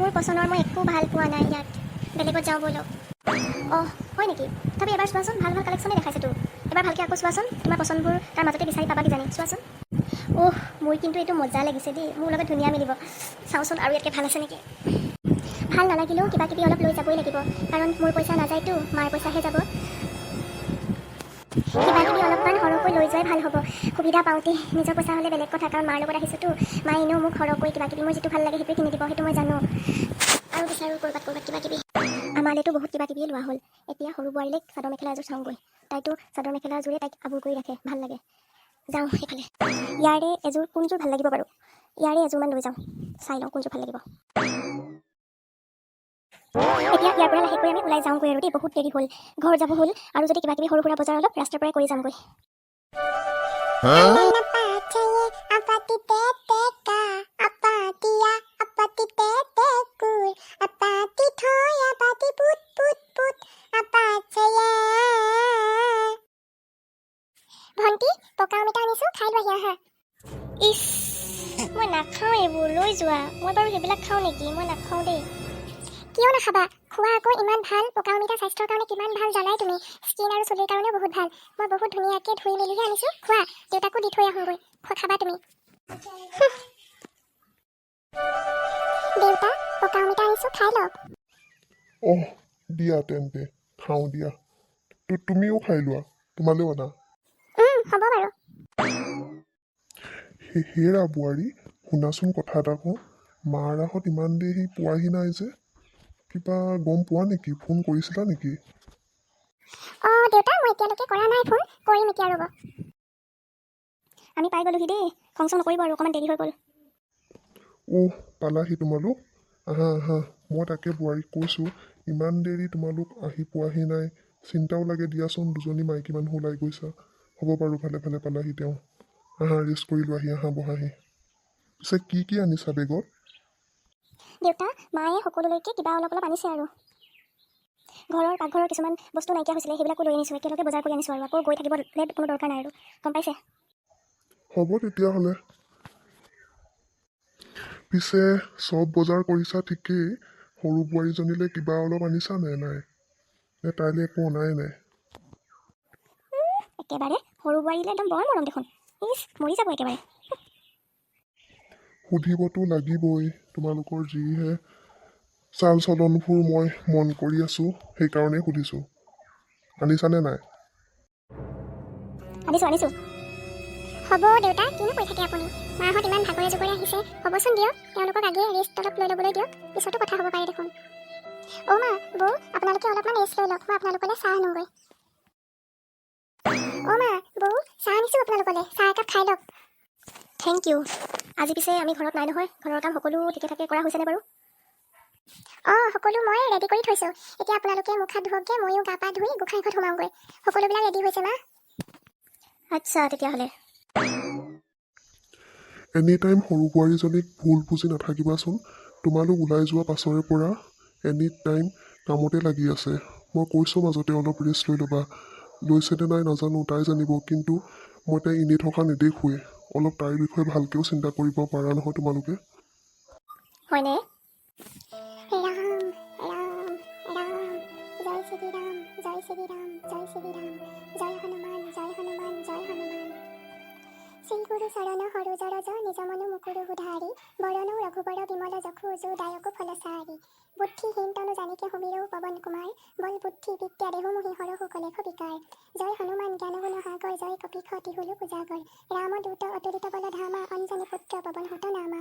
মোৰ পচন্দৰ মই একো ভাল পোৱা নাই ইয়াত বেলেগত যাওঁ ব'লক অঁ হয় নেকি তথাপি এবাৰ চোৱাচোন ভাল ভাল কালেকশ্যনে দেখাইছে তোৰ এবাৰ ভালকৈ আকৌ চোৱাচোন তোমাৰ পচন্দবোৰ তাৰ মাজতে বিচাৰি পাবা কিজানি চোৱাচোন মোৰ কিন্তু এইটো মজা লাগিছে দেই মোৰ লগত ধুনীয়া মিলিব চাওঁচোন আৰু ইয়াতকৈ ভাল আছে নেকি ভাল নালাগিলেও কিবা কিবি অলপ লৈ যাবই লাগিব কাৰণ মোৰ পইচা নাযায়তো মাৰ পইচাহে যাব কিবা কিবি অলপমান সৰহকৈ লৈ যোৱাই ভাল হ'ব সুবিধা পাওঁতে নিজৰ পইচা হ'লে বেলেগ কথা কাৰণ মাৰ লগত আহিছোঁতো মায়ে এনেও মোক সৰহকৈ কিবা কিবি মোৰ যিটো ভাল লাগে সেইটোৱে কিনি দিব সেইটো মই জানো আৰু বিচাৰোঁ ক'ৰবাত কিবা কিবি আমালৈতো বহুত কিবা কিবি লোৱা হ'ল এতিয়া সৰু বোৱাৰীলৈ চাদৰ মেখেলা এযোৰ চাওঁগৈ তাইতো চাদৰ মেখেলাযোৰে তাইক আবুৰ কৰি ৰাখে ভাল লাগে যাওঁ সেইফালে ইয়াৰে এযোৰ কোনযোৰ ভাল লাগিব বাৰু ইয়াৰে এযোৰমান লৈ যাওঁ চাই লওঁ কোনযোৰ ভাল লাগিব এতিয়া ইয়াৰ পৰা লাহেকৈ আমি ওলাই যাওঁগৈ আৰু দেই বহুত দেৰি হ'ল ঘৰ যাব হ'ল আৰু যদি কিবা কিবি সৰু সুৰা বজাৰ অলপ ৰাস্তাৰ পৰাই কৰি যামগৈ ভণ্টি পকা অমিতা আনিছোঁ খাই লোৱা আহা ইছ মই নাখাওঁ এইবোৰ লৈ যোৱা মই বাৰু সেইবিলাক খাওঁ নেকি মই নাখাওঁ দেই কিয় নাখাবা খোৱা আকৌ ইমান ভাল পকা অমিতা স্বাস্থ্যৰ কাৰণে কিমান ভাল জানাই তুমি স্কিন আৰু চুলিৰ কাৰণেও বহুত ভাল মই বহুত ধুনীয়াকৈ ধুই মেলিহে আনিছোঁ খোৱা দেউতাকো দি থৈ আহোঁগৈ খাবা তুমি দেউতা পকা অমিতা আনিছোঁ খাই লওক দিয়া তেন্তে খাওঁ দিয়া তুমিও খাই লোৱা তোমালৈও অনা হ'ব বাৰু হেৰা বোৱাৰী শুনাচোন কথা এটা কওঁ মাৰ আগত ইমান দেৰি পোৱাহি নাই যে কিবা গম পোৱা নেকি ফোন কৰিছিলা নেকি দেউতা মই এতিয়ালৈকে কৰা নাই ফোন কৰিম এতিয়া ৰ'ব আমি পাই গ'লোহি দেই খং চং নকৰিব আৰু অকণমান দেৰি হৈ গ'ল পালাহি তোমালোক আহা মই তাকে বোৱাৰীক কৈছোঁ ইমান দেৰি তোমালোক আহি পোৱাহি নাই চিন্তাও লাগে দিয়াচোন দুজনী মাইকী মানুহ ওলাই গৈছা হ'ব বাৰু ভালে ভালে পালাহি তেওঁ আহা ৰেষ্ট কৰি লোৱাহি আহা বহাহি পিছে কি আনিছা বেগত দেউতা মায়ে সকলোলৈকে কিবা অলপ আনিছে আৰু ঘৰৰ পাকঘৰৰ কিছুমান বস্তু নাইকিয়া হৈছিলে সেইবিলাকো লৈ আনিছোঁ একেলগে বজাৰ কৰি আনিছোঁ আৰু আকৌ গৈ থাকিবলৈ কোনো দৰকাৰ নাই আৰু গম পাইছে হ'ব তেতিয়াহ'লে পিছে চব বজাৰ কৰিছা ঠিকেই সৰু বোৱাৰীজনীলৈ কিবা অলপ আনিছা নে নাই নে তাইলৈ একো অনাই নাই একেবাৰে সৰু বোৱাৰীলৈ একদম বৰ মৰম দেখোন মৰি যাব একেবাৰে সুধিবতো লাগিবই তোমালোকৰ যিহে চাল চলনবোৰ মই মন কৰি আছোঁ সেইকাৰণেই সুধিছোঁ আনিছানে নাই আনিছোঁ হ'ব দেউতা কিনো কৈ থাকে আপুনি মাহঁত ইমান ভাগৰে জোগৰে আহিছে হ'বচোন দিয়ক তেওঁলোকক আগেয়ে ৰেষ্ট অলপ লৈ ল'বলৈ দিয়ক পিছতো কথা হ'ব পাৰে দেখোন মা বৌ আপোনালোকে অলপমান ৰেষ্ট লৈ লওক মই আপোনালোকলৈ চাহ আনোগৈ মা বৌ চাহ আনিছোঁ আপোনালোকলৈ চাহ একাপ খাই লওক থেংক ইউ আজি পিছে আমি ঘৰত নাই নহয় ঘৰৰ কাম সকলো ঠিকে ঠাকে কৰা হৈছেনে বাৰু সকলো মই ৰেডি কৰি থৈছোঁ এতিয়া আপোনালোকে মুখ হাত ধুৱকগৈ ময়ো গা পা ধুই গোঁসাই ঘৰত সোমাওঁগৈ সকলোবিলাক ৰেডি হৈছে মা আচ্ছা তেতিয়াহ'লে এনি টাইম সৰু বোৱাৰীজনীক ভুল বুজি নাথাকিবাচোন তোমালোক ওলাই যোৱা পাছৰে পৰা এনি টাইম কামতে লাগি আছে মই কৈছোঁ মাজতে অলপ ৰেষ্ট লৈ ল'বা লৈছেনে নাই নাজানো তাই জানিব কিন্তু মই তাই এনেই থকা নেদেখোঁৱে অলপ তাইৰ বিষয়ে ভালকৈও চিন্তা কৰিব পাৰা নহয় তোমালোকে হয়নে ৰাম ৰাম ৰাম জয় শ্ৰী ৰাম জয় শ্ৰী ৰাম জয় শ্ৰী ৰাম জয় হনুমান জয় হনুমান জয় হনুমান শ্ৰী গুৰু চৰণ সৰোজৰ নিজ মনো মুকুৰু সুধাৰি বৰণ ৰঘুবৰ বিমল যখু যো দায়কো ফলচাৰি বুদ্ধিহীন তনু জানিকে সুমিৰৌ পৱন কুমাৰ বল বুদ্ধি বিদ্যা দেহু মোহি হৰহু কলেখ বিকাৰ জয় হনুমান জ্ঞান গুণ সাগৰ জয় কপিখ তিহুলু পূজাগৰ ৰাম দূত অতুলিত বল ধামা অঞ্জনী পুত্ৰ পৱন হুত নামা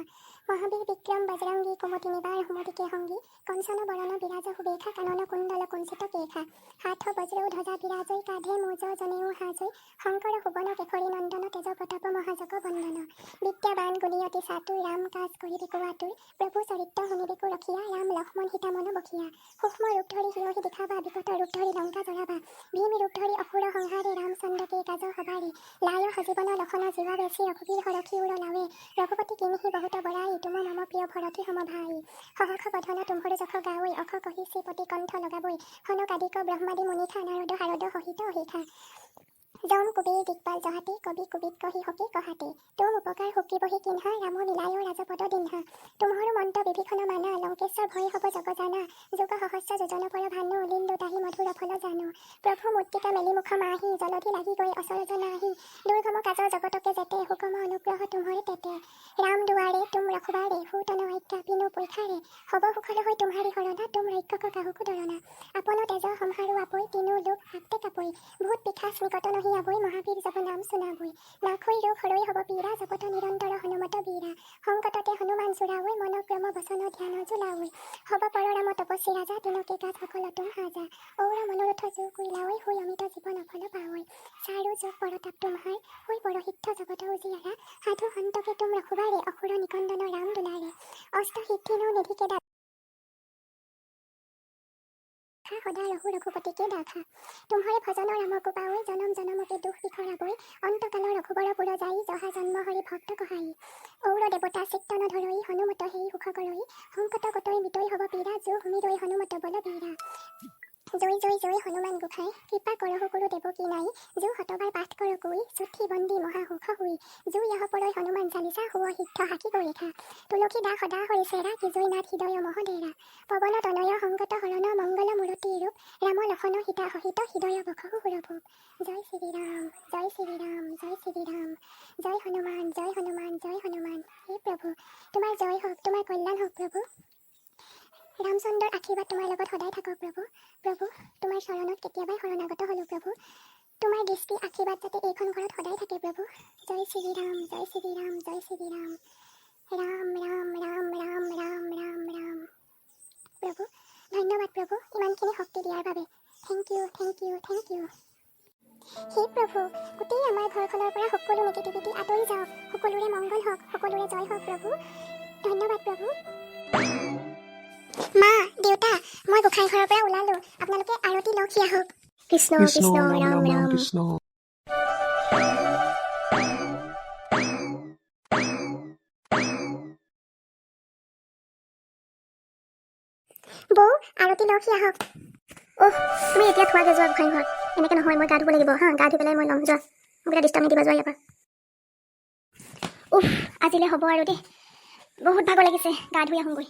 মহাবীৰ বিক্ৰম বজৰংগী কুমতি নিবাৰ হুমতিকে সংগী কঞ্চন বৰণ বিৰাজ সুবেশা কানন কুণ্ডল কুঞ্চিত কেশা হাত বজ্ৰ ধ্বজা বিৰাজৈ কাঁধে মৌজ জনেও সাজৈ শংকৰ সুবন কেশৰী নন্দন তেজ প্ৰতাপ মহাজগ বন্দন বিদ্যাবান গুণী অতি চাতুৰ ৰাম কাজ কৰি বিকু আতুৰ প্ৰভু চৰিত্ৰ শুনিবিকু ৰখিয়া ৰাম লক্ষ্মণ সীতা মন বখিয়া সূক্ষ্ম ৰূপ ধৰি সিৰহি দেখাবা বিকট ৰূপ ধৰি লংকা জৰাবা ভীম ৰূপ ধৰি অসুৰ সংহাৰে ৰামচন্দ্ৰকে কাজ সবাৰে লায় সজীৱন লক্ষণ জীৱা বেছি ৰঘুবীৰ হৰখি উৰ লাৱে ৰঘুপতি কিনিহি বহুত বৰাই তুম মম প্ৰিয় ভৰতী সম ভাই সহখ বধন তুমহৰ যখ গাৱৈ অখ কহিছি পতি কণ্ঠ লগাবৈ হনক আদিক ব্ৰহ্মাদী মুনিখা নাৰদ হাৰদ সহিত অহিষা জম কুবেৰ দিকপাল জহাতে কবি কুবিত কহি হকি কহাতে তুম উপকাৰ সুকি বহি কিন্হা ৰাম নীলায় ৰাজপদ দিন্হা তুমহৰু মন্ত বিভীষণ মানা লংকেশ্বৰ ভয় হব জগ জানা যুগ সহস্ৰ যোজন পৰ ভানু লিন্দু তাহি মধুৰ ফল জানু প্ৰভু মূৰ্তিকা মেলি মুখ মাহি জলধি লাগি গৈ অচল জনাহি দুৰ্গম কাজৰ জগতকে যেতে হুকম অনুগ্ৰহ তুমহৰে তেতে ৰাম দুৱাৰে তুম ৰখবাৰে সুতন ঐক্যা বিনু পৰীক্ষাৰে হব সুখৰ হৈ তুমহাৰি শৰণা তুম ৰক্ষক কাহুকু দৰণা আপন তেজ সম্হাৰো আপৈ তিনু লোক হাতে কাপৈ ভূত পিঠা নিকট নহি আবৈ মহাবীৰ জপ নাম শুনাবৈ নাখৈ ৰোগ হৰৈ হব পীৰা জপত নিৰন্তৰ হনুমত বীৰা সংকটতে হনুমান চূড়াৱৈ মনক্ৰম বচন ধ্যান জুলাৱৈ হব পৰৰাম তপস্বী ৰাজা তিনকে গাত সকল তুম সাজা ঔৰা মনোৰথ যোগ কুইলাৱৈ হৈ অমিত জীৱন ফল পাৱৈ চাৰু যোগ পৰতাপ তুমহাৰ হৈ পৰহিদ্ধ জগত উজিয়াৰা সাধু সন্তকে তুম ৰখুবাৰে অসুৰ নিকন্দন ৰাম দুলাৰে অষ্ট সিদ্ধিনো নিধিকে সদা ৰঘু ৰঘুপতিকে দাখা তুমহৰে ভজন ৰামকো পাৱৈ জনম জনমকে দুখ বিখৰাবৈ অন্তকাল ৰঘুবৰ পুৰ যাই জহা জন্ম হৰি ভক্ত কহাই ঔৰ দেৱতা চিত্ত নধৰৈ হনুমত সেই সুখ কৰৈ সংকট কটৈ মিতৈ হব পীৰা জো ভূমি ৰৈ হনুমত বল বীৰা জয় জয় জয় হনুমান গোসাঁই কৃপা কৰহু কুৰু দেৱ কি নাই জো শতবাৰ পাঠ কৰ কৈ চুঠি বন্দী মহাসুখ হুই জো ইহ পৰৈ হনুমান চালিচা হুৱ সিদ্ধ হাকি কৰিখা তুলসী দা সদা হৰি চেৰা কি জয় নাথ হৃদয় মহদেৰা পৱন তনয় সংগত হৰণ মংগল মূৰতি ৰূপ ৰাম লক্ষণ সীতা সহিত হৃদয় বখহু সুৰভূপ জয় শ্ৰীৰাম জয় শ্ৰীৰাম জয় শ্ৰীৰাম জয় হনুমান জয় হনুমান জয় হনুমান হে প্ৰভু তোমাৰ জয় হওক তোমাৰ কল্যাণ হওক প্ৰভু ৰামচন্দ্ৰৰ আশীৰ্বাদ তোমাৰ লগত সদায় থাকক প্ৰভু প্ৰভু তোমাৰ চৰণত কেতিয়াবাই শৰণাগত হ'লোঁ প্ৰভু তোমাৰ দৃষ্টি আশীৰ্বাদ যাতে এইখন ঘৰত সদায় থাকে প্ৰভু জয় শ্ৰীৰাম জয় শ্ৰীৰাম জয় শ্ৰীৰাম ৰাম ৰাম ৰাম ৰাম ৰাম ৰাম ৰাম প্ৰভু ধন্যবাদ প্ৰভু ইমানখিনি শক্তি দিয়াৰ বাবে thank you thank you thank you হে প্ৰভু গোটেই আমাৰ ঘৰখনৰ পৰা সকলো নিগেটিভিটি আঁতৰি যাওক সকলোৰে মংগল হওক সকলোৰে জয় হওক প্ৰভু ধন্যবাদ প্ৰভু মা দেউতা মই গোসাঁই ঘৰৰ পৰা ওলালোঁ আপোনালোকে আৰতি লওক সি আহক কৃষ্ণ কৃষ্ণ ৰাম ৰাম কৃষ্ণ বৌ আৰতি লওক সি আহক তুমি এতিয়া খোৱাগৈ যোৱা গোসাঁই ঘৰত এনেকৈ নহয় মই গা ধুব লাগিব হা গা ধুই পেলাই মই ল'ম যোৱা মোক এটা ডিষ্টাৰ্ব নিদিবা যোৱা ইয়াৰ পৰা আজিলৈ হ'ব আৰু দেই বহুত ভাগৰ লাগিছে গা ধুই আহোঁগৈ